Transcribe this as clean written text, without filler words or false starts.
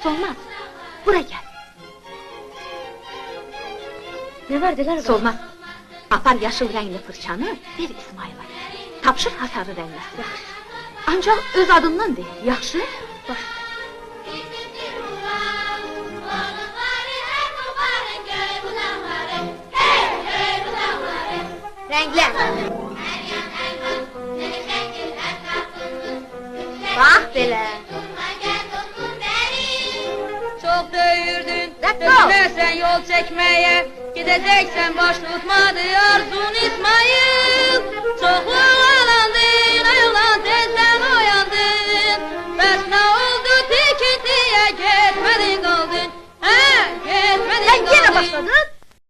Solmaz. Buraya gel. Ne var Dilara? Solmaz. Apar yaşıl rəngli fırçanı, ver İsmail'a. Tapşır hasarı rəngləsin. Ancaq öz adından de, yaxşı? Baş. Renkler. Bak belə. Çok döyürdün, dönmezsen yol çekmeye. Gideceksen baş tutmadı arzun İsmail. Çok